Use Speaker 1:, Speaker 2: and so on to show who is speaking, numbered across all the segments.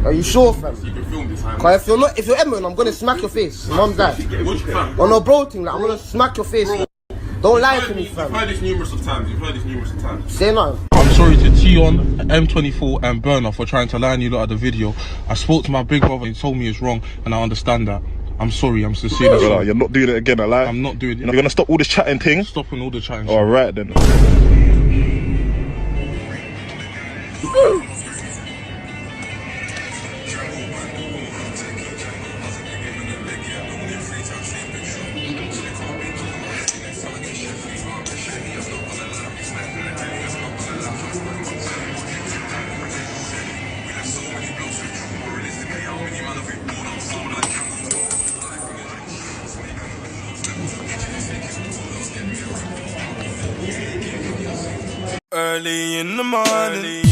Speaker 1: Are you sure, fam?
Speaker 2: You can film this time.
Speaker 1: Cause if you're Edmund, I'm gonna smack your face. Mom, dad. On a bro thing, like, I'm gonna smack your face. Bro. Don't lie to me, fam.
Speaker 2: You've heard this numerous of times.
Speaker 1: Say nothing.
Speaker 3: I'm sorry to Tion, M24 and Burner for trying to line you lot at the video. I spoke to my big brother, he told me it's wrong, and I understand that. I'm sorry, I'm sincerely sorry.
Speaker 4: You're not doing it again, I
Speaker 3: I'm not doing it.
Speaker 4: You're gonna stop all this chatting thing?
Speaker 3: Stopping all the chatting.
Speaker 4: Alright then.
Speaker 5: Early in the morning,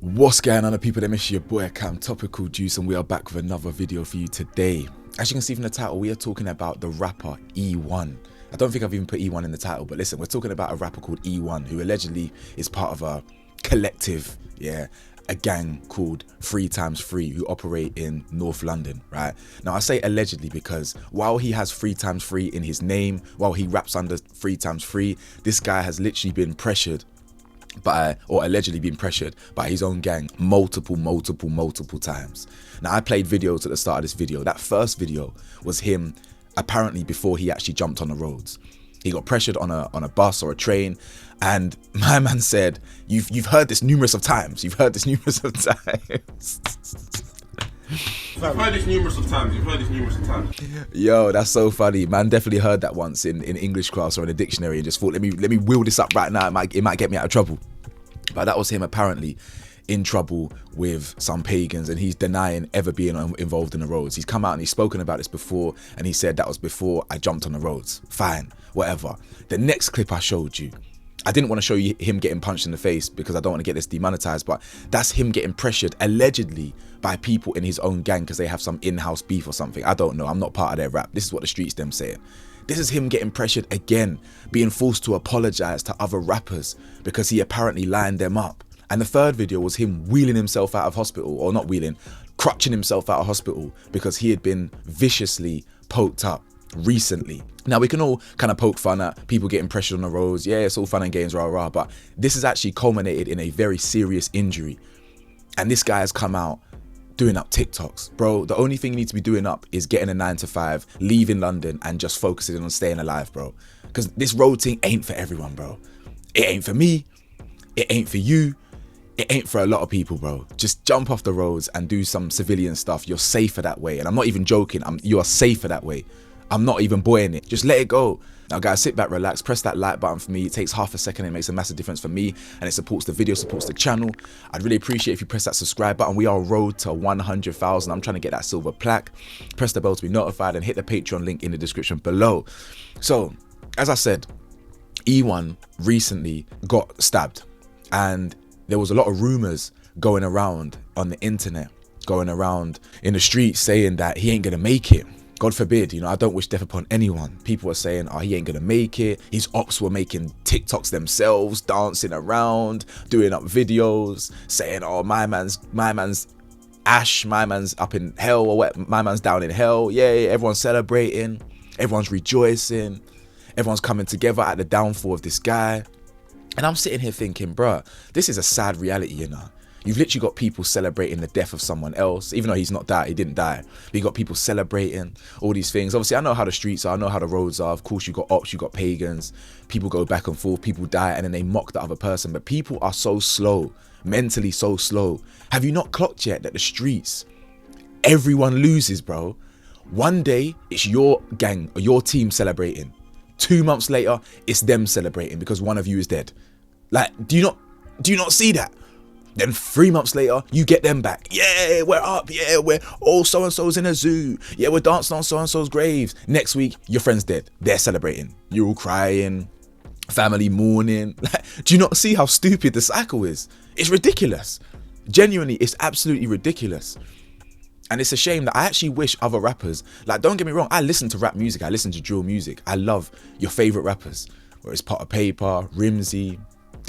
Speaker 6: What's going on, people? It's your boy Cam, Topical Juice, and we are back with another video for you today. As you can see from the title, we are talking about the rapper E1. I don't think I've even put E1 in the title, but listen, we're talking about a rapper called E1 who allegedly is part of a collective, a gang called 3x3 who operate in North London, right? Now I say allegedly because while he has 3x3 in his name, while he raps under 3x3, this guy has literally been pressured by, or allegedly been pressured by his own gang multiple times. Now I played videos at the start of this video. That first video was him apparently before he actually jumped on the roads. He got pressured on a bus or a train, and my man said, you've heard this numerous of times. You've heard this numerous of times.
Speaker 2: You've heard this numerous of times.
Speaker 6: Yo, that's so funny. Man definitely heard that once in English class or in a dictionary and just thought, let me wheel this up right now. It might get me out of trouble. But that was him apparently in trouble with some pagans, and he's denying ever being involved in the roads. He's come out and he's spoken about this before, and he said that was before I jumped on the roads. Fine, whatever. The next clip I showed you, I didn't want to show you him getting punched in the face because I don't want to get this demonetized, but that's him getting pressured allegedly by people in his own gang because they have some in-house beef or something. I don't know. I'm not part of their rap. This is what the streets them saying. This is him getting pressured again, being forced to apologize to other rappers because he apparently lined them up. And the third video was him wheeling himself out of hospital, or not wheeling, crutching himself out of hospital because he had been viciously poked up recently. Now we can all kind of poke fun at people getting pressured on the roads. Yeah, it's all fun and games, rah rah, but this has actually culminated in a very serious injury. And this guy has come out doing up TikToks. Bro, the only thing you need to be doing up is getting a 9 to 5, leaving London and just focusing on staying alive, bro. Because this road thing ain't for everyone, bro. It ain't for me. It ain't for you. It ain't for a lot of people, bro. Just jump off the roads and do some civilian stuff. You're safer that way. And I'm not even joking. You are safer that way. I'm not even buoying it. Just let it go. Now guys, sit back, relax, press that like button for me. It takes half a second. It makes a massive difference for me, and it supports the video, supports the channel. I'd really appreciate if you press that subscribe button. We are on road to 100,000. I'm trying to get that silver plaque. Press the bell to be notified and hit the Patreon link in the description below. So, as I said, E1 recently got stabbed, and there was a lot of rumors going around on the internet, going around in the streets saying that he ain't gonna make it. God forbid, I don't wish death upon anyone. People were saying, oh, he ain't gonna make it. His ops were making TikToks themselves, dancing around, doing up videos, saying, oh, my man's ash, my man's up in hell, or what, my man's down in hell. Yeah, everyone's celebrating, everyone's rejoicing, everyone's coming together at the downfall of this guy. And I'm sitting here thinking, bruh, this is a sad reality, You've literally got people celebrating the death of someone else, even though he's not died, he didn't die. But you got people celebrating all these things. Obviously, I know how the streets are, I know how the roads are. Of course, you got ops, you got pagans. People go back and forth, people die, and then they mock the other person. But people are so slow, mentally so slow. Have you not clocked yet that the streets, everyone loses, bro? One day, it's your gang or your team celebrating. 2 months later, it's them celebrating because one of you is dead. Like, do you not see that? Then 3 months later, you get them back. Yeah, we're up. Yeah, we're all so-and-so's in a zoo. Yeah, we're dancing on so-and-so's graves. Next week, your friend's dead. They're celebrating. You're all crying. Family mourning. Like, do you not see how stupid the cycle is? It's ridiculous. Genuinely, it's absolutely ridiculous. And it's a shame that I actually wish other rappers, like, don't get me wrong, I listen to rap music. I listen to drill music. I love your favorite rappers. Whether it's Potter Paper, Rimsey,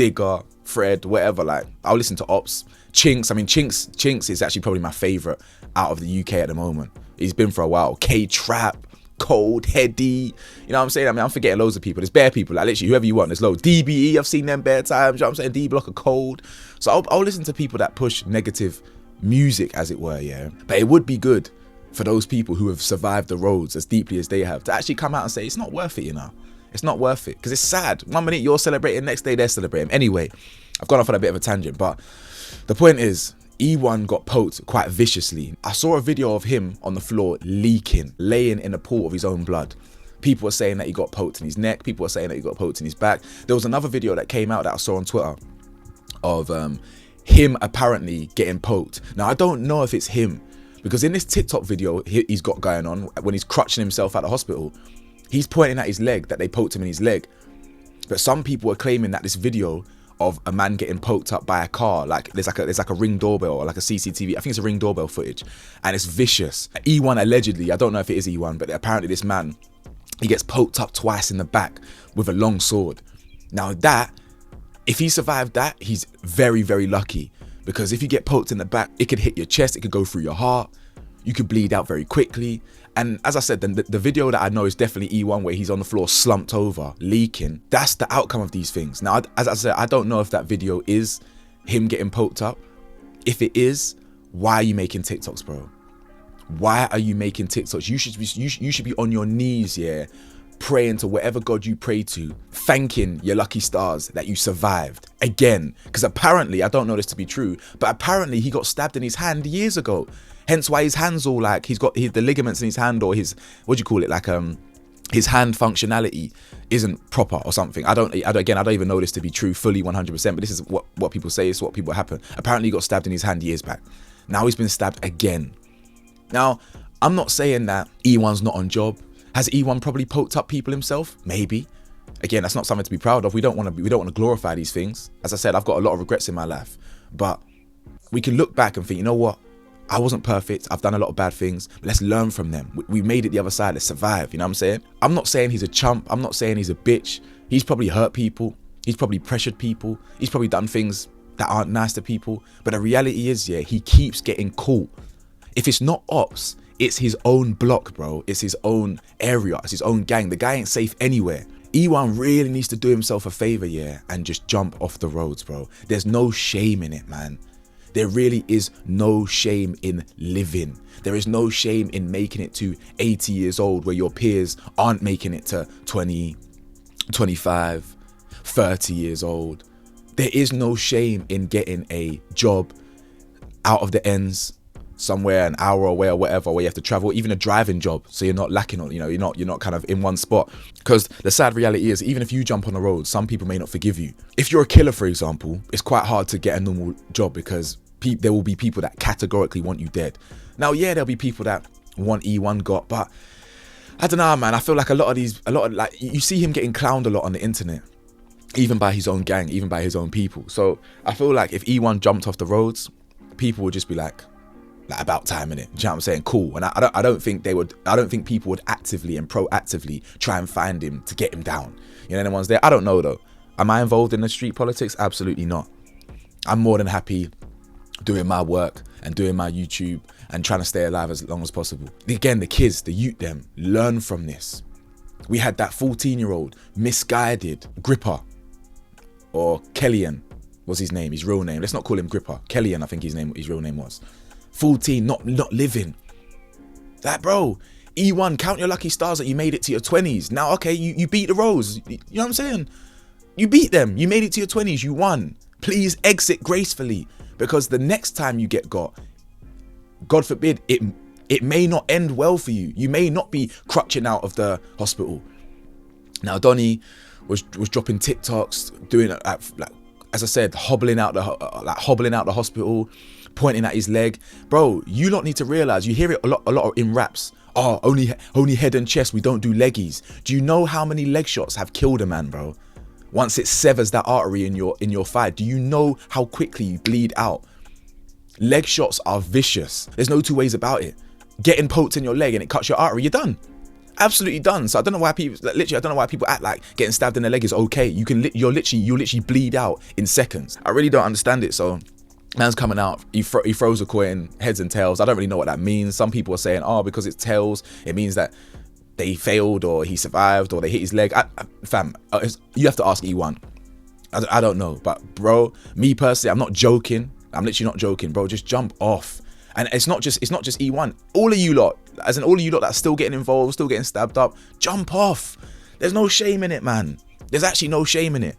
Speaker 6: Digger, Fred, whatever. Like, I'll listen to Ops. Chinks. I mean, Chinks is actually probably my favourite out of the UK at the moment. He's been for a while. K-Trap, Cold, Heady. You know what I'm saying? I mean, I'm forgetting loads of people. There's bare people. Like, literally, whoever you want. There's loads. DBE, I've seen them bare times. You know what I'm saying? D-Block are cold. So I'll listen to people that push negative music, as it were, yeah? But it would be good for those people who have survived the roads as deeply as they have to actually come out and say, it's not worth it, you know? It's not worth it. Because it's sad. 1 minute you're celebrating, next day they're celebrating. Anyway, I've gone off on a bit of a tangent, but the point is, E1 got poked quite viciously. I saw a video of him on the floor leaking, laying in a pool of his own blood. People were saying that he got poked in his neck. People were saying that he got poked in his back. There was another video that came out that I saw on Twitter of him apparently getting poked. Now, I don't know if it's him, because in this TikTok video he's got going on, when he's crutching himself at the hospital, he's pointing at his leg, that they poked him in his leg. But some people are claiming that this video of a man getting poked up by a car, like there's like a Ring doorbell or like a CCTV, I think it's a Ring doorbell footage, and it's vicious. E1 allegedly, I don't know if it is E1, but apparently this man, he gets poked up twice in the back with a long sword. Now that, if he survived that, he's very, very lucky, because if you get poked in the back, it could hit your chest, it could go through your heart, you could bleed out very quickly. And as I said, then the video that I know is definitely E1, where he's on the floor slumped over, leaking. That's the outcome of these things. Now, as I said, I don't know if that video is him getting poked up. If it is, why are you making TikToks, bro? Why are you making TikToks? You should be on your knees, yeah, praying to whatever God you pray to, thanking your lucky stars that you survived again. Because apparently, I don't know this to be true, but apparently he got stabbed in his hand years ago. Hence why his hand's all like, he's got the ligaments in his hand, or his, what do you call it, like his hand functionality isn't proper or something. I don't even know this to be true fully 100%, but this is what people say, it's what people happen. Apparently he got stabbed in his hand years back. Now he's been stabbed again. Now, I'm not saying that E1's not on job. Has E1 probably poked up people himself? Maybe. Again, that's not something to be proud of. We don't want to glorify these things. As I said, I've got a lot of regrets in my life, but we can look back and think, you know what? I wasn't perfect. I've done a lot of bad things. But let's learn from them. We made it the other side. Let's survive. You know what I'm saying? I'm not saying he's a chump. I'm not saying he's a bitch. He's probably hurt people. He's probably pressured people. He's probably done things that aren't nice to people. But the reality is, yeah, he keeps getting caught. If it's not ops, it's his own block, bro. It's his own area. It's his own gang. The guy ain't safe anywhere. E1 really needs to do himself a favor, yeah, and just jump off the roads, bro. There's no shame in it, man. There really is no shame in living. There is no shame in making it to 80 years old where your peers aren't making it to 20, 25, 30 years old. There is no shame in getting a job out of the ends, somewhere an hour away or whatever, where you have to travel, even a driving job, so you're not lacking on, you know, you're not kind of in one spot. Because the sad reality is, even if you jump on the road, some people may not forgive you. If you're a killer, for example, it's quite hard to get a normal job, because there will be people that categorically want you dead. Now, yeah, there'll be people that want E1 got, but I don't know, man. I feel like a lot of like, you see him getting clowned a lot on the internet, even by his own gang, even by his own people. So I feel like if E1 jumped off the roads, people would just be like about time, innit? Do you know what I'm saying? Cool. And I don't think people would actively and proactively try and find him to get him down. You know, anyone's there? I don't know though. Am I involved in the street politics? Absolutely not. I'm more than happy doing my work and doing my YouTube and trying to stay alive as long as possible. Again, the kids, the youth, them, learn from this. We had that 14-year-old misguided Gripper, or Kellyan was his name, his real name. Let's not call him Gripper. Kellyan, I think his real name was. 14, not living. Like, bro, E1, count your lucky stars that you made it to your 20s. Now, okay, you beat the Rose. You know what I'm saying? You beat them. You made it to your 20s. You won. Please exit gracefully, because the next time you get got, God forbid, it may not end well for you. You may not be crutching out of the hospital. Now, Donny was dropping TikToks, doing like, as I said, hobbling out the hospital, pointing at his leg. Bro, you lot need to realize, you hear it a lot in raps. Oh, only head and chest, we don't do leggies. Do you know how many leg shots have killed a man, bro? Once it severs that artery in your thigh, do you know how quickly you bleed out? Leg shots are vicious. There's no two ways about it. Getting poked in your leg and it cuts your artery, you're done. Absolutely done. So I don't know why people, like, literally, I don't know why people act like getting stabbed in the leg is okay. You'll literally bleed out in seconds. I really don't understand it. So man's coming out, he throws a coin, heads and tails. I don't really know what that means. Some people are saying, oh, because it's tails, it means that they failed or he survived or they hit his leg. Fam, you have to ask E1. I don't know, but bro, me personally, I'm not joking. I'm literally not joking, bro. Just jump off. And it's not just E1. All of you lot, as in all of you lot that's still getting involved, still getting stabbed up, jump off. There's no shame in it, man. There's actually no shame in it.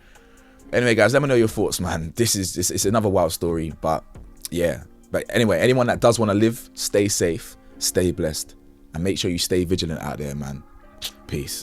Speaker 6: Anyway, guys, let me know your thoughts, man. It's another wild story, but yeah. But anyway, anyone that does want to live, stay safe, stay blessed, and make sure you stay vigilant out there, man. Peace.